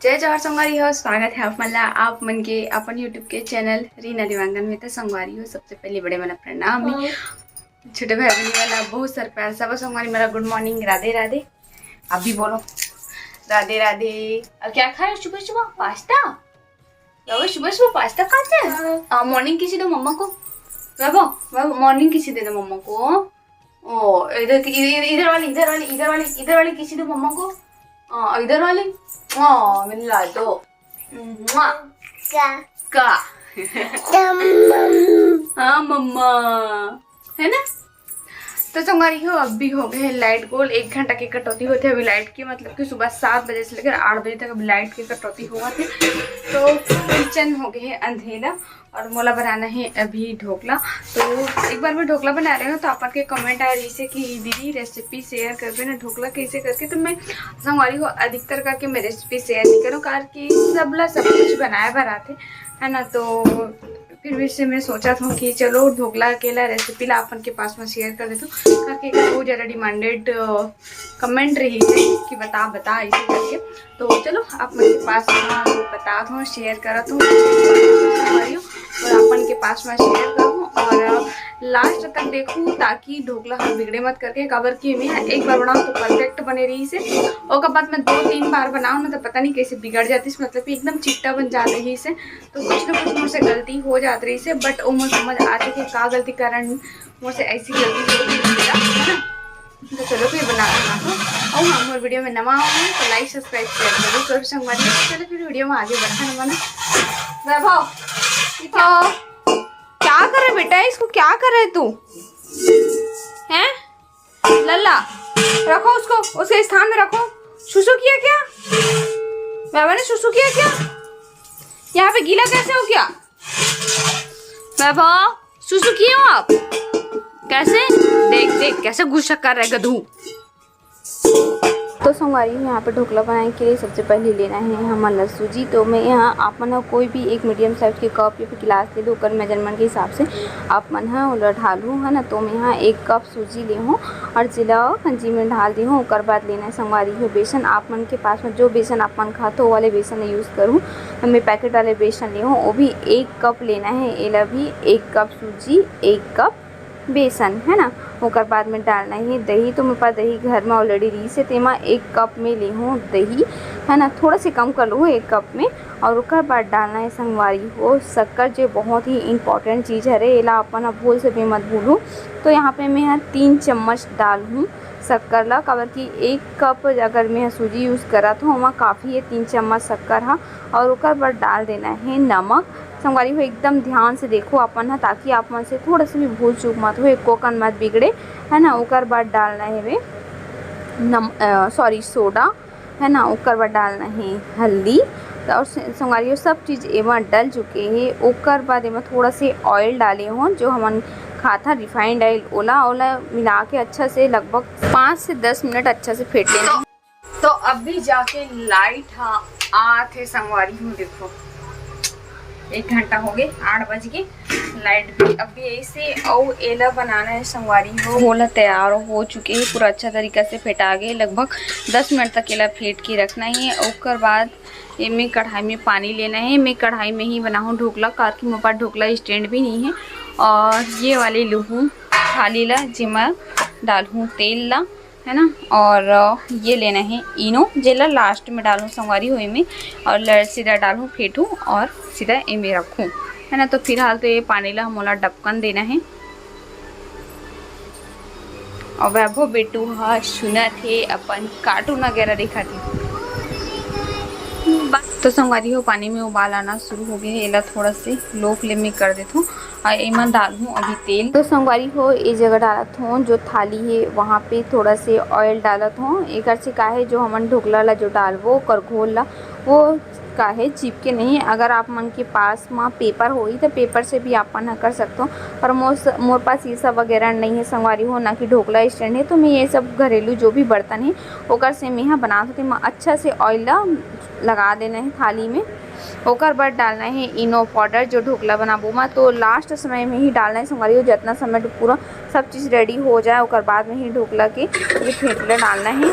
जय जवाहर संगवारी हो। स्वागत है आप मन के अपन यूट्यूब के चैनल रीना दिवांगन में। तो संगवारी हो, सबसे पहले बड़े मन प्रणाम। छोटे भाई बहनी वाला बहुत सारा प्यार। सब संगवारी मेरा गुड मॉर्निंग, राधे राधे। आप भी बोलो राधे राधे। अब क्या खाए सुबह सुबह? पास्ता। बाबा सुबह सुबह पास्ता खाते हैं? मॉर्निंग किसी दो मम्मा को। बाबा मॉर्निंग किसी दे दो मम्मा को। ओ इधर वाली किसी दो मम्मा को। इधर वाली मिला दो का। हाँ मम्मा है ना। तो संगवारी हो, अब भी हो गए लाइट गोल। 1 घंटा की कटौती होती है अभी लाइट की, मतलब कि सुबह 7 बजे से लेकर 8 बजे तक अभी लाइट की कटौती हुआ थी। तो किचन हो गए है अंधेरा और मोला बनाना है अभी ढोकला। तो एक बार मैं ढोकला बना रही हूँ तो आपके कमेंट आ रही है कि दीदी रेसिपी शेयर कर देना ढोकला कैसे करके। तो मैं संगवारी को अधिकतर करके मैं रेसिपी शेयर नहीं करूँ, कारण कि सब कुछ बनाए भरा थे है ना। तो फिर भी से मैं सोचा था कि चलो ढोकला अकेला रेसिपी ला अपन के पास में शेयर कर देता हूँ, ताकि बहुत ज़्यादा डिमांडेड कमेंट रही है कि बता ऐसे करके। तो चलो आप मेरे पास में बता दूँ, शेयर करा दूँ और अपन के पास में शेयर करूँ और लास्ट तक देखूँ, ताकि ढोकला हम बिगड़े मत करके। कबर की मैं एक बार बनाऊँ तो परफेक्ट बने रही से, और बाद में 2-3 बार बनाऊँ ना तो पता नहीं कैसे बिगड़ जाती है, मतलब कि एकदम चिट्टा बन जाता है से। तो कुछ ना कुछ मुझसे गलती हो जाती रही से, बट वो मुझे समझ आती कि का गलती कारण मुझसे ऐसी गलती होती है ना। तो चलो फिर बना दो। और हमारे वीडियो में नवा हो तो लाइक सब्सक्राइब शेयर जरूर करो संगवारी। चलो फिर वीडियो में आगे बढ़ा मन। वैभव क्या कर रहे बेटा? इसको क्या कर रहे तू हैं? लल्ला रखो उसको उसके स्थान में रखो। सुसु किया क्या? वैभव ने सुसु किया क्या? यहाँ पे गीला कैसे हो गया? वैभव सुसु किए हो आप? कैसे? देख कैसे गुस्सा कर रहा है गधू। तो संगवारी यहाँ पे ढोकला बनाने के लिए सबसे पहले लेना है हमारा सूजी। तो मैं यहाँ आप मन कोई भी एक मीडियम साइज के कप या फिर गिलास ले लो कर मेजरमेंट के हिसाब से आप मन ढालूँ है ना। तो मैं यहाँ 1 कप सूजी ले हूँ और जिला कंजी में ढाल दी हूँ। उसके बाद लेना है संगवारी हो बेसन। आप मन के पास में जो बेसन आप मन खाते हो वाले बेसन यूज़ करूँ। मैं पैकेट वाले बेसन ले हूँ, वो भी 1 कप लेना है। एला भी 1 कप सूजी 1 कप बेसन है ना। उसके बाद में डालना है दही। तो मेरे पास दही घर में ऑलरेडी रही से तेमा 1 कप में ले हूँ दही है ना। थोड़ा से कम कर लूँ 1 कप में। और उसके बाद डालना है संगवारी हो शक्कर, जो बहुत ही इंपॉर्टेंट चीज़ है रे। एला अपन भूल से भी मत भूलूँ। तो यहाँ पे मैं यहाँ 3 चम्मच डाल हूँ शक्कर ला। कबर की 1 कप अगर मैं सूजी यूज़ करा तो वहाँ काफ़ी है 3 चम्मच शक्कर हाँ। और उसके बाद डाल देना है नमक। संगवारी हो एकदम ध्यान से देखो अपन है, ताकि आप मन से थोड़ा सा भी भूल चूक मत हो, कोकन मत बिगड़े है ना। उसके बाद डालना है वे सोडा है ना। उसके बाद डालना है हल्दी। और संगवारी हो सब चीज़ एवं डल चुके हैं। उसके बाद एवं थोड़ा से ऑयल डाले हों, जो हमन खाता रिफाइंड ऑयल, ओला मिला के अच्छा से लगभग 5 से 10 मिनट अच्छा से फेंट लेना। तो अभी जाके लाइट आते संगवारी हूँ, देखो 1 घंटा हो गए, 8 बज के लाइट भी अभी ऐसे। और एला बनाना है संगवारी हो गोला तैयार हो चुके हैं, पूरा अच्छा तरीका से फेंटा गए। लगभग 10 मिनट तक एला फेंट के रखना है। और उसके बाद मैं कढ़ाई में पानी लेना है। मैं कढ़ाई में ही बनाऊँ ढोकला, कार की मेरे पास ढोकला स्टैंड भी नहीं है। और ये वाली लूँ थाली ला, जिमा डालूँ तेल ला है ना। और ये लेना है इनो, जेला लास्ट में डालूँ संगवारी हुई में। और सीधा डालूँ फेंटूँ और सीधा एमे रखूँ है ना। तो फिलहाल तो ये पानी ला मोला ढक्कन देना है। और वैभव बेटू हाँ सुना थे अपन कार्टून वगैरह देखा थे। तो संगवारी हो पानी में उबाल आना शुरू हो गया है। एला थोड़ा से लो फ्लेम में कर देता हूँ और एमन डालूँ अभी तेल। तो संगवारी हो इस जगह डालत हूँ, जो थाली है वहाँ पे थोड़ा से ऑयल डालत हूँ। एक से का है जो हमन ढोकला ला जो डालवो कर घोल ला वो का है चिपके नहीं। अगर आप मन के पास में पेपर हो तो पेपर से भी अपन कर सकते हो, पर मोर पास ये सब वगैरह नहीं है संगवारी हो, ना कि ढोकला स्टैंड है। तो मैं ये सब घरेलू जो भी बर्तन है ओकर से मैं यहाँ बना सकती हूँ। अच्छा से ऑयल लगा देना है थाली में। ओकर बाद डालना है इनो पाउडर, जो ढोकला बनाबो में तो लास्ट समय में ही डालना है संगवारी हो। जितना समय पूरा सब चीज़ रेडी हो जाए ओकर बाद में ही ढोकला के ये फेंटला डालना है।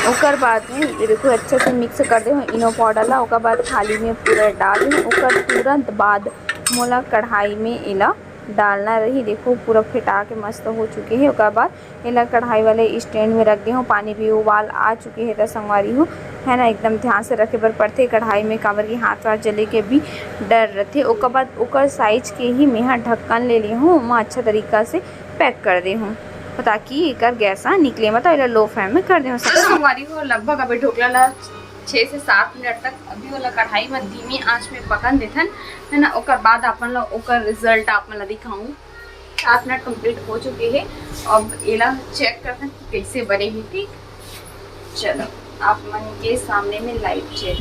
ओकर बाद में ये देखो अच्छे से मिक्स कर दे इनो पाउडर ला। ओकर बाद थाली में पूरा डाल दे। ओकर तुरंत बाद मोला कढ़ाई में इला डालना रही। देखो पूरा फिटा के मस्त हो चुके हैं। ओकर बाद इला कढ़ाई वाले स्टैंड में रख दे हूँ। पानी भी उबाल आ चुके हैं तो संगवारी हो है ना, एकदम ध्यान से रखे बर पड़ते कढ़ाई में, काबर की हाथ वाथ जले के भी डर रहते। ओकर बाद ओकर साइज के ही मैं ढक्कन ले ली हूँ, मैं अच्छा तरीका से पैक कर दे हूँ ताकि एक गैसा निकले, मतलब लो फ्लेम में कर दे संगवारी हो। लगभग अभी ढोकला ला 6 से 7 मिनट तक अभी वाला कढ़ाई में धीमी आंच में पकन देथन है ना। ओकर बाद अपन ला ओकर रिजल्ट आपन ला दिखाऊं। 7 मिनट कंप्लीट हो चुके हैं। अब एला चेक करते हैं कि कैसे बनेगी। ठीक, चलो आप मन के सामने में लाइव चेक,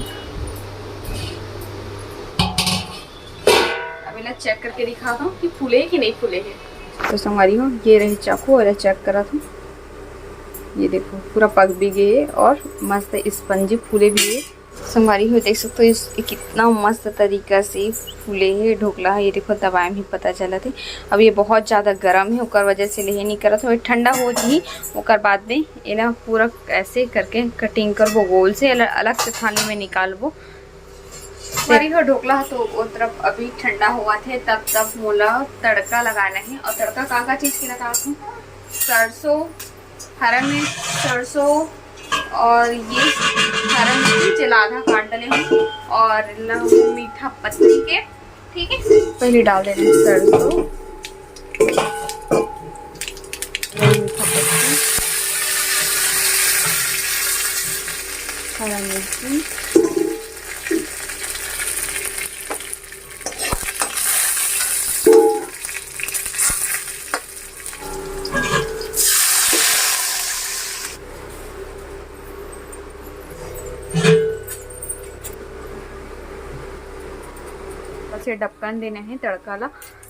अब एला चेक करके दिखाता हूँ कि फूले कि नहीं फूले है। तो संगवारी हो ये रही चाकू और चेक करा था, ये देखो पूरा पक भी गए और मस्त स्पंजी फूले भी है। संगवारी हो देख सकते हो इस कितना मस्त तरीका से फूले है ढोकला है। ये देखो दबाए भी पता चला थे। अब ये बहुत ज़्यादा गर्म है, ओकर वजह से लेहे नहीं करा था। ठंडा हो जी ओकर बाद में ये ना पूरा ऐसे करके कटिंग करबो गोल से, अलग से थाली में निकालबो। संगवारी हो ढोकला तो वो तरफ अभी ठंडा हुआ थे, तब मोला तड़का लगाना है। और तड़का का चीज़ के लगा हूँ, सरसों, हरा मिर्च, सरसों और ये हरा मिर्च जला आधा काट डाले हूँ और मीठा पत्ती के। ठीक है, पहले डाल देना सरसों, मीठा पत्ती, हरा मिर्ची, से ढक्कन देना है तड़का ला।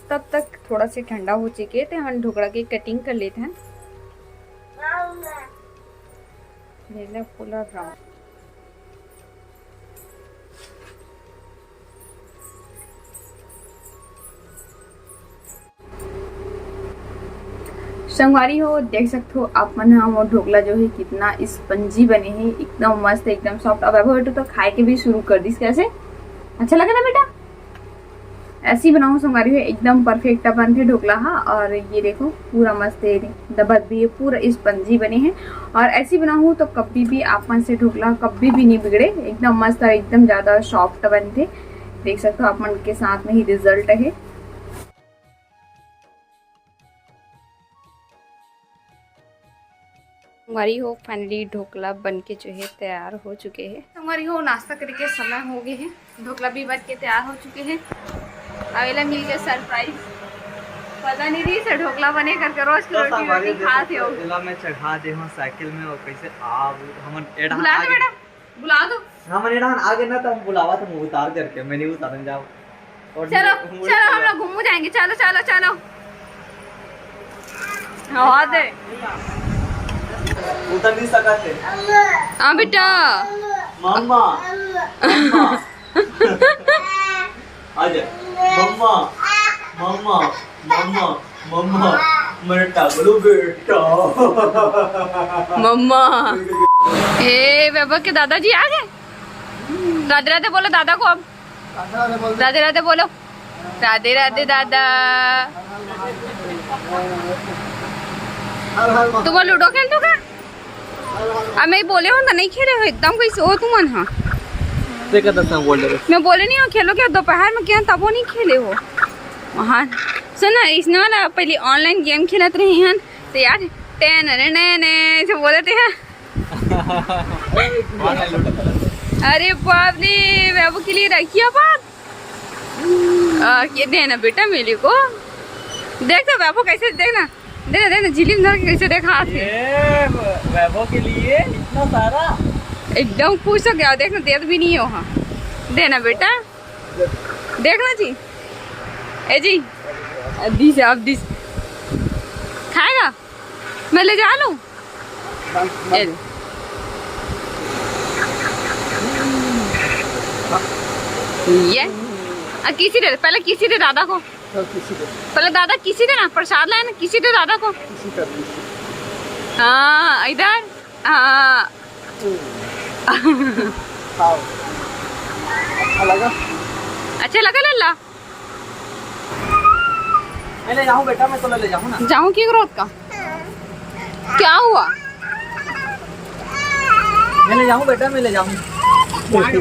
तब तक थोड़ा से ठंडा हो चुके थे, हम ढोकला की कटिंग कर लेते हैं। पूरा ब्राउन संगवारी हो देख सकते हो आप मन हम ढोकला जो है कितना स्पंजी बने हैं, एकदम मस्त एकदम सॉफ्ट। अब बेटो तो खाए के भी शुरू कर दी। कैसे अच्छा लगा ना बेटा? ऐसी बनाऊँ संगवारी है एकदम परफेक्ट बन थे ढोकला। हाँ, और ये देखो पूरा मस्त दबत भी है, पूरा स्पंजी बने हैं। और ऐसी बनाऊँ तो कभी भी आप मन से ढोकला कभी भी नहीं बिगड़े, एकदम मस्त और एकदम ज़्यादा सॉफ्ट बन थे। देख सकते हो आप मन के साथ में ही रिजल्ट है। संगवारी हो फाइनली ढोकला बन के जो है तैयार हो चुके हैं। संगवारी हो नाश्ता करके समय हो गए हैं, ढोकला भी बन के तैयार हो चुके हैं। अवेला मिल गया सरप्राइज, पता नहीं रही सर ढोकला बने करके रोज की रोटी खाते हो। एला मैं चढ़ा दे हूं साइकिल में और कैसे आ हमन एडा बुला दो बेटा, बुला दो। हमन एडा आगे ना तो हम बुलावा तो मुंह उतार करके मैं नहीं उतारन जाओ। और चलो चलो हम लोग घूम जाएंगे। चलो चलो चलो हवा दे उतर नहीं सकते। हां बेटा मम्मा आजा मम्मा मम्मा मम्मा मम्मा मेरे टागलू बेटा मम्मा। ए बाबा के दादाजी आ गए। राधे राधे बोलो दादा को। अब राधे राधे बोलो। राधे राधे दादा। तुम लूडो खेल दो क्या? मैं बोले हो ना नहीं खेले हो एकदम कैसे हो तुम? हाँ मैं बोले नहीं हो खेलो क्या दोपहर में क्या तब वो नहीं खेले हो वहाँ। सुना इसने वाला पहले ऑनलाइन गेम खेलते रहे हैं तो यार ऐसे बोले थे। अरे बाप रे बाबू के लिए रखिए बात ये देना बेटा मेरे को। देखना बाबू कैसे देखना देना देना झिलिम धर कैसे देखा वैभव के लिए इतना सारा एकदम खुश हो गया। देखना देर भी नहीं हो। हाँ देना बेटा देखना जी। ए जी दिस अब दिस खाएगा मैं ले जा लूं। ये किसी दे पहले किसी दे दादा को पहले दादा किसी दे ना प्रसाद लाए ना किसी दे दादा को। हाँ इधर हाँ खाओ। अच्छा लगा लल्ला? मैं ले जाऊँ बेटा, मैं तो ले जाऊँ ना। जाऊँ की ग्रोथ का क्या हुआ? मैं ले जाऊँ बेटा, मैं ले जाऊँ। घुमान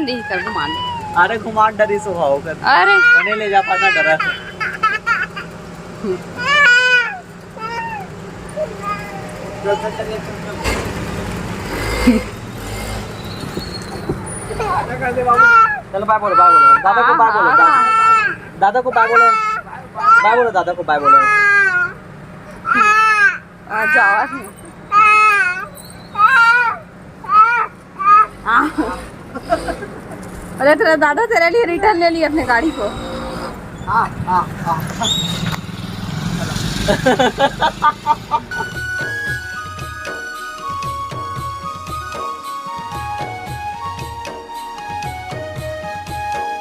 दे कर घुमान दे। अरे घुमान डरी सुहाओ कर। अरे उन्हें ले जा पाना डरा। चलो बाय बोलो, बाय बोलो दादा को, बाय बोलो दादा को, बाय बोलो, बाय बोलो दादा को, बाय बोलो। जाओ अरे तेरा दादा तेरे लिए रिटर्न ले लिया अपने गाड़ी को। हाँ हाँ हाँ